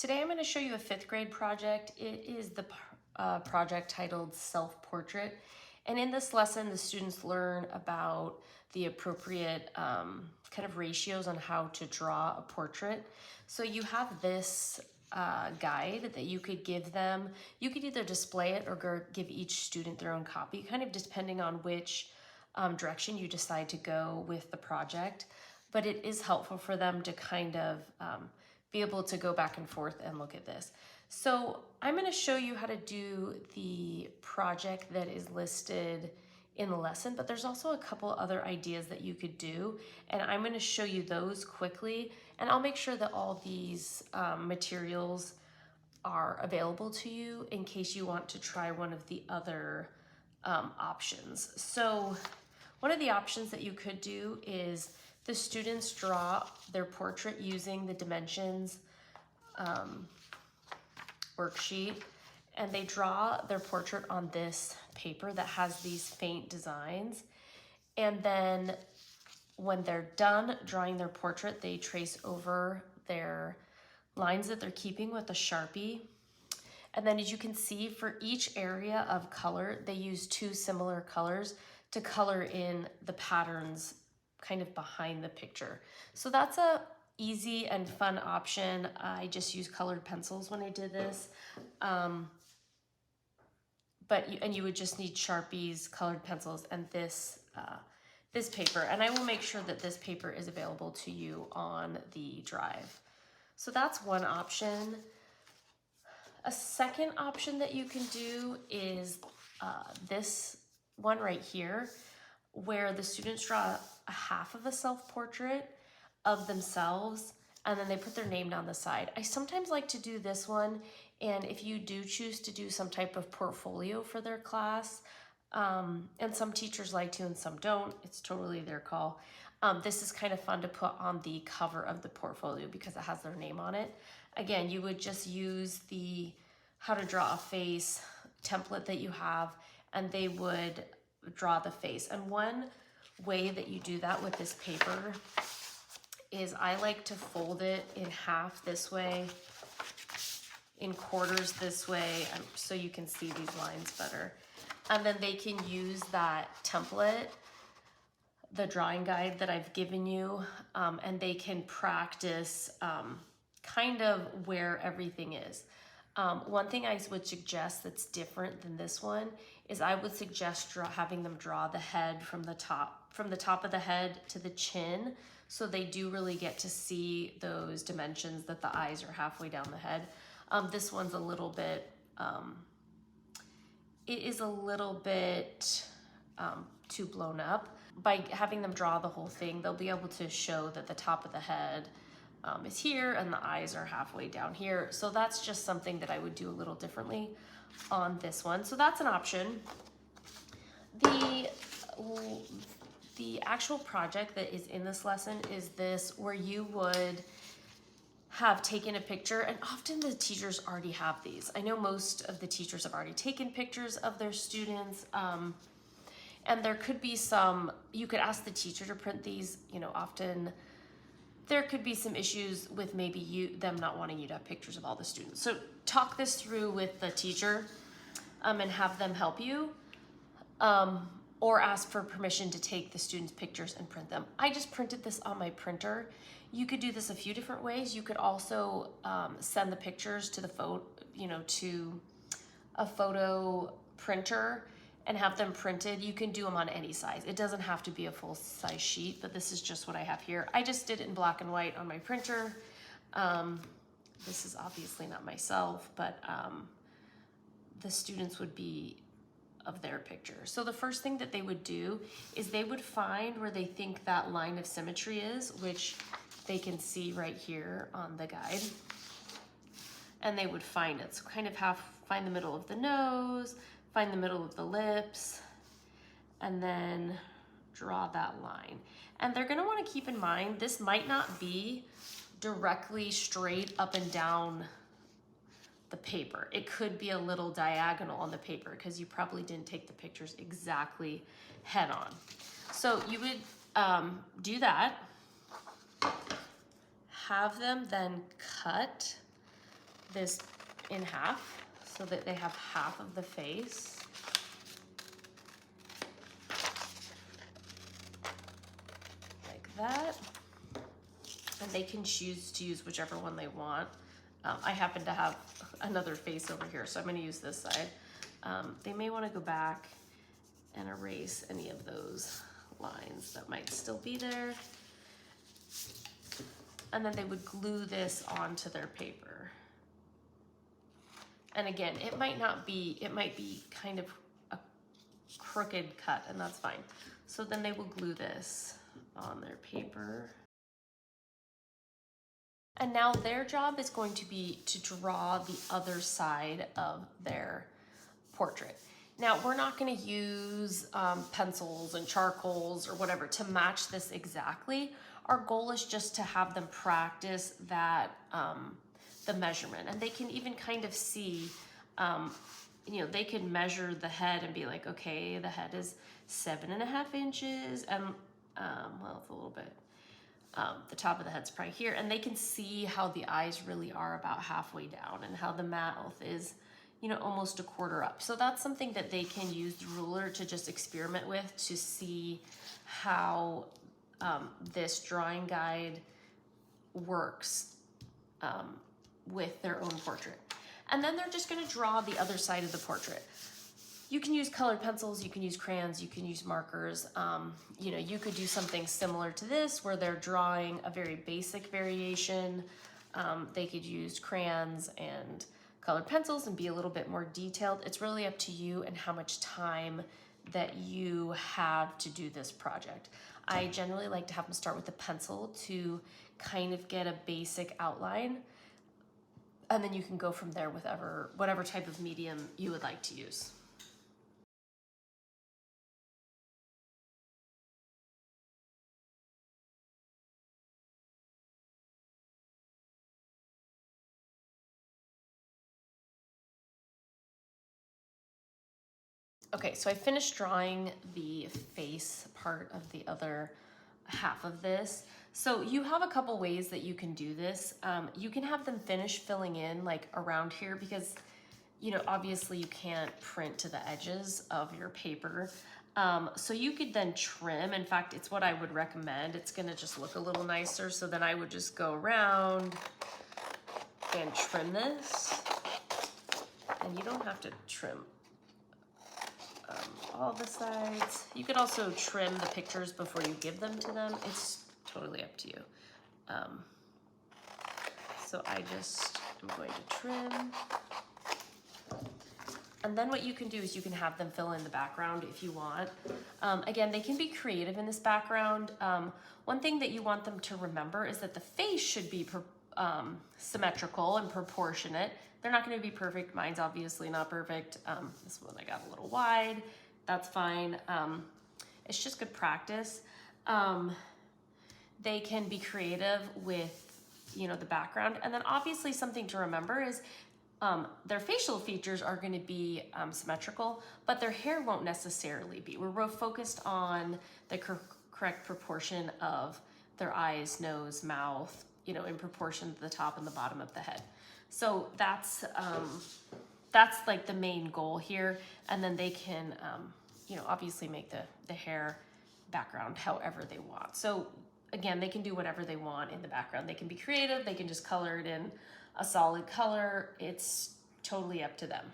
Today I'm going to show you a 5th grade project. It is the project titled Self-Portrait. And in this lesson, the students learn about the appropriate kind of ratios on how to draw a portrait. So you have this guide that you could give them. You could either display it or give each student their own copy, kind of depending on which direction you decide to go with the project. But it is helpful for them to kind of be able to go back and forth and look at this. So I'm going to show you how to do the project that is listed in the lesson, but there's also a couple other ideas that you could do, and I'm going to show you those quickly, and I'll make sure that all these materials are available to you in case you want to try one of the other options. So one of the options that you could do is the students draw their portrait using the dimensions worksheet, and they draw their portrait on this paper that has these faint designs. And then when they're done drawing their portrait, they trace over their lines that they're keeping with a Sharpie. And then as you can see, for each area of color, they use 2 similar colors to color in the patterns kind of behind the picture. So that's a easy and fun option. I just used colored pencils when I did this. You would just need Sharpies, colored pencils, and this paper. And I will make sure that this paper is available to you on the drive. So that's one option. A second option that you can do is this one right here, where the students draw a half of a self-portrait of themselves, and then they put their name down the side. I sometimes like to do this one, and if you do choose to do some type of portfolio for their class, and some teachers like to and some don't, it's totally their call. This is kind of fun to put on the cover of the portfolio because it has their name on it. Again, you would just use the how to draw a face template that you have, and they would draw the face. And one way that you do that with this paper is I like to fold it in half this way, in quarters this way, so you can see these lines better. And then they can use that template, the drawing guide that I've given you, and they can practice kind of where everything is. One thing I would suggest that's different than this one is I would suggest having them draw the head from the top of the head to the chin, so they do really get to see those dimensions that the eyes are halfway down the head. This one's a little bit, it is a little bit too blown up. By having them draw the whole thing, they'll be able to show that the top of the head is here and the eyes are halfway down here. So that's just something that I would do a little differently on this one. So that's an option. The actual project that is in this lesson is this, where you would have taken a picture, and often the teachers already have these. I know most of the teachers have already taken pictures of their students, and there could be some, you could ask the teacher to print these. You know, often there could be some issues with maybe them not wanting you to have pictures of all the students. So talk this through with the teacher and have them help you, or ask for permission to take the students' pictures and print them. I just printed this on my printer. You could do this a few different ways. You could also send the pictures to to a photo printer and have them printed. You can do them on any size. It doesn't have to be a full size sheet, but this is just what I have here. I just did it in black and white on my printer. This is obviously not myself, but the students would be of their picture. So the first thing that they would do is they would find where they think that line of symmetry is, which they can see right here on the guide. And they would find it. So kind of find the middle of the nose, find the middle of the lips, and then draw that line. And they're gonna wanna keep in mind, this might not be directly straight up and down the paper. It could be a little diagonal on the paper because you probably didn't take the pictures exactly head on. So you would do that, have them then cut this in half so that they have half of the face. Like that. And they can choose to use whichever one they want. I happen to have another face over here, so I'm going to use this side. They may want to go back and erase any of those lines that might still be there. And then they would glue this onto their paper. And again, it might be kind of a crooked cut, and that's fine. So then they will glue this on their paper. And now their job is going to be to draw the other side of their portrait. Now, we're not going to use pencils and charcoals or whatever to match this exactly. Our goal is just to have them practice that, the measurement. And they can even kind of see, you know, they can measure the head and be like, okay, the head is 7.5 inches. And, well, it's a little bit, the top of the head's probably here. And they can see how the eyes really are about halfway down and how the mouth is, you know, almost a quarter up. So that's something that they can use the ruler to just experiment with to see how this drawing guide works with their own portrait. And then they're just gonna draw the other side of the portrait. You can use colored pencils, you can use crayons, you can use markers. You know, you could do something similar to this where they're drawing a very basic variation. They could use crayons and colored pencils and be a little bit more detailed. It's really up to you and how much time that you have to do this project. I generally like to have them start with a pencil to kind of get a basic outline, and then you can go from there with whatever type of medium you would like to use. Okay, so I finished drawing the face part of the other half of this. So you have a couple ways that you can do this. You can have them finish filling in like around here because, you know, obviously you can't print to the edges of your paper. So you could then trim. In fact, it's what I would recommend. It's gonna just look a little nicer. So then I would just go around and trim this. And you don't have to trim all the sides. You could also trim the pictures before you give them to them. It's totally up to you. So I just am going to trim. And then what you can do is you can have them fill in the background if you want. Again, they can be creative in this background. One thing that you want them to remember is that the face should be symmetrical and proportionate. They're not going to be perfect. Mine's obviously not perfect. This one I got a little wide. That's fine. It's just good practice. They can be creative with, you know, the background. And then obviously something to remember is their facial features are going to be symmetrical, but their hair won't necessarily be. We're real focused on the correct proportion of their eyes, nose, mouth, you know, in proportion to the top and the bottom of the head. So that's like the main goal here. And then they can, you know, obviously make the hair background however they want. So again, they can do whatever they want in the background. They can be creative. They can just color it in a solid color. It's totally up to them.